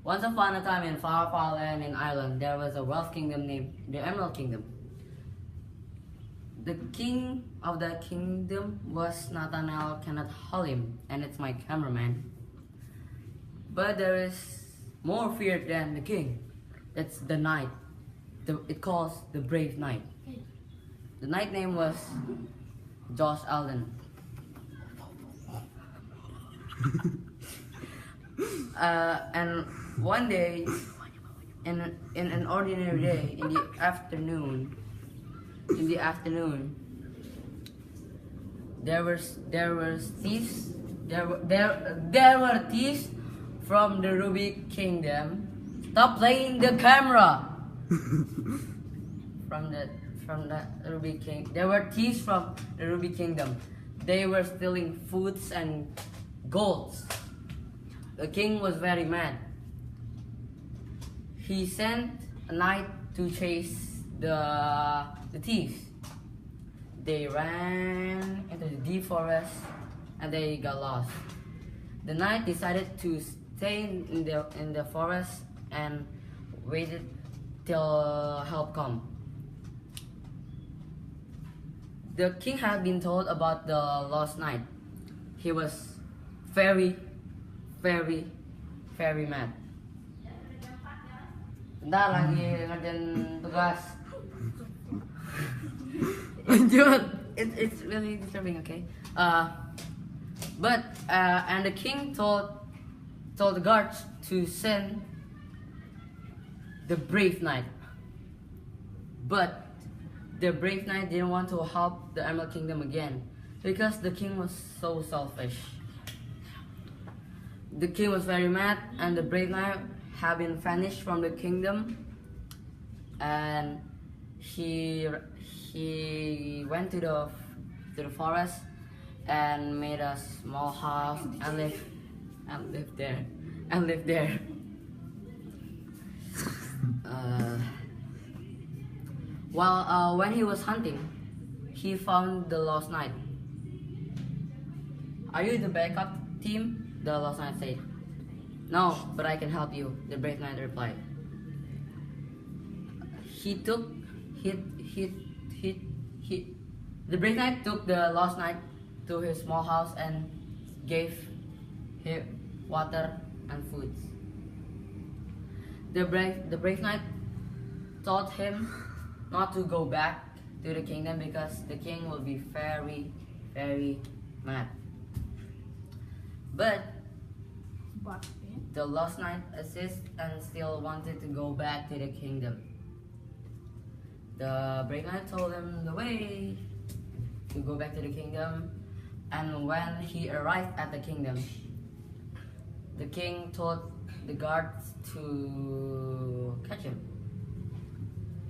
Once upon a time in far, far land in Ireland, there was a wealth kingdom named the Emerald Kingdom. The king of that kingdom was Nathaniel Kenneth Halim, and it's my cameraman. But there is more feared than the king. It's the knight. It calls the brave knight. The knight name was Josh Alden. And one day, in an ordinary day, in the afternoon, there were thieves. There were thieves from the Ruby Kingdom. Stop playing the camera. From the Ruby King. There were thieves from the Ruby Kingdom. They were stealing foods and golds. The king was very mad. He sent a knight to chase the thieves. They ran into the deep forest and they got lost. The knight decided to stay in the forest and waited till help come. The king had been told about the lost knight. He was very mad. Bentar lagi ngerjain tugas. It's really disturbing, okay? And the king told the guards to send the brave knight. But the brave knight didn't want to help the Emerald Kingdom again because the king was so selfish. The king was very mad, and the brave knight had been vanished from the kingdom, and he went to the forest and made a small house and lived there. When he was hunting, he found the lost knight. Are you the backup team? The lost knight said. No, but I can help you, the brave knight replied. The brave knight took the lost knight to his small house and gave him water and food. The brave knight told him not to go back to the kingdom because the king will be very mad. But the lost knight insisted and still wanted to go back to the kingdom. The brave knight told him the way to go back to the kingdom, and when he arrived at the kingdom, the king told the guards to catch him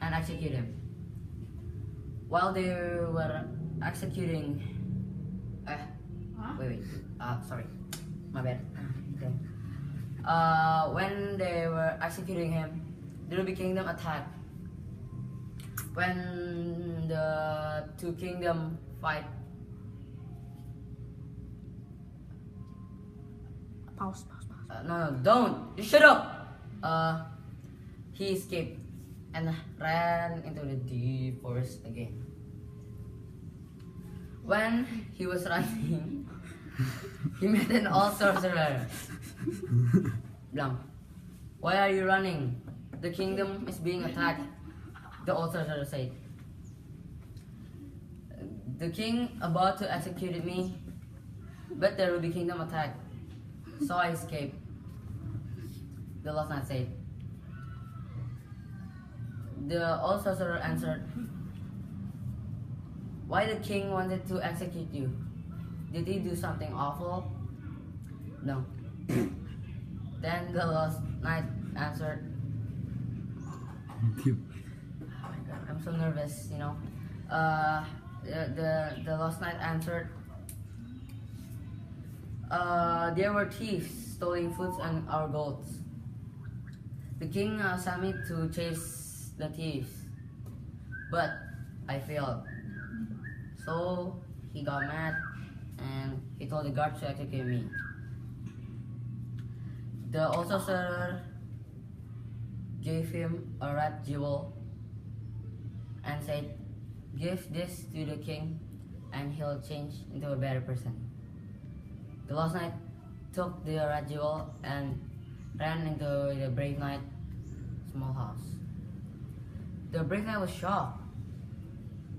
and execute him. While they were executing, sorry, my bad. Okay. When they were executing him, the Ruby Kingdom attacked. When the two kingdoms fight, Pause. no, don't. You shut up. He escaped and ran into the deep forest again. When he was running, he met an old sorcerer. Blank. Why are you running? The kingdom is being attacked, the old sorcerer said. The king about to execute me, but the Ruby Kingdom attacked, so I escaped. The lost knight said. The old sorcerer answered, why the king wanted to execute you? Did he do something awful? No. Then the lost knight answered, oh my god, I'm so nervous, you know. The lost knight answered, there were thieves stealing foods and our goats. The king sent me to chase the thieves, but I failed. So he got mad and he told the guards to execute me. The old sorcerer gave him a red jewel and said, "Give this to the king and he'll change into a better person." The Lost Knight took the red jewel and ran into the Brave Knight's small house. The Brave Knight was shocked.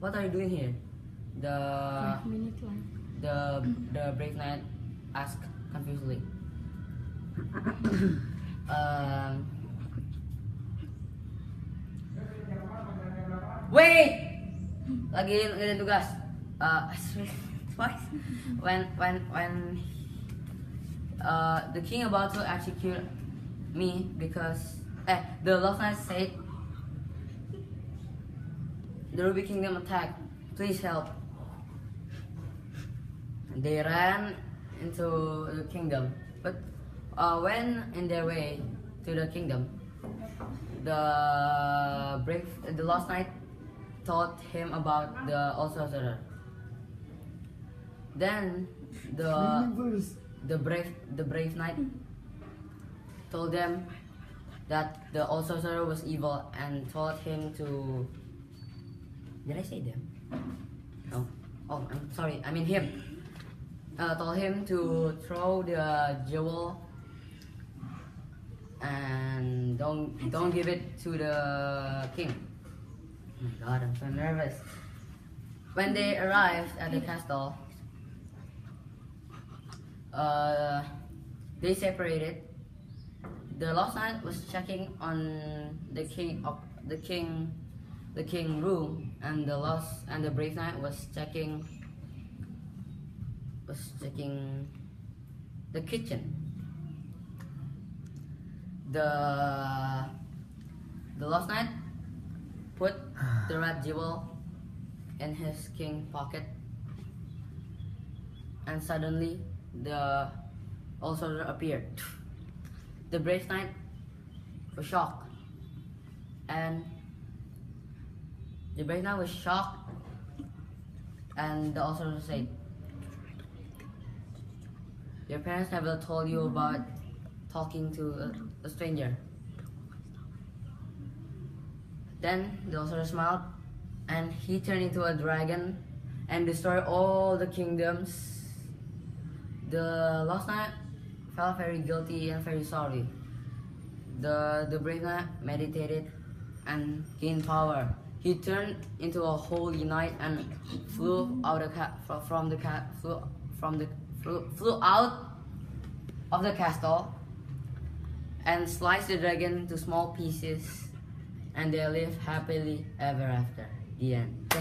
"What are you doing here?" The 5 minutes lang. the Brave Knight asked confusedly. Wait! Lagi tugas. Twice. When the king about to execute me because the Lost Knight said, "The Ruby Kingdom attack. Please help." They ran into the kingdom, but when in their way to the kingdom, the Lost Knight told him about the Old Sorcerer. Then the brave knight told them that the Old Sorcerer was evil and told him to. Did I say them? No. Oh, I'm sorry. I mean him. Told him to throw the jewel and don't give it to the king. Oh my god, I'm so nervous. When they arrived at the castle, they separated. The Lost Knight was checking on the king room, and the Brave Knight was checking the kitchen. The Lost Knight put the red jewel in his king pocket, and suddenly the Old Sorcerer appeared. The Brave Knight was shocked, and the Old Sorcerer said, "Your parents never told you about talking to a stranger." Then the Old Sorcerer smiled, and he turned into a dragon and destroyed all the kingdoms. The Lost Knight felt very guilty and very sorry. The Brave Knight meditated and gained power. He turned into a holy knight and flew out of the castle and sliced the dragon into small pieces, and they lived happily ever after. The end.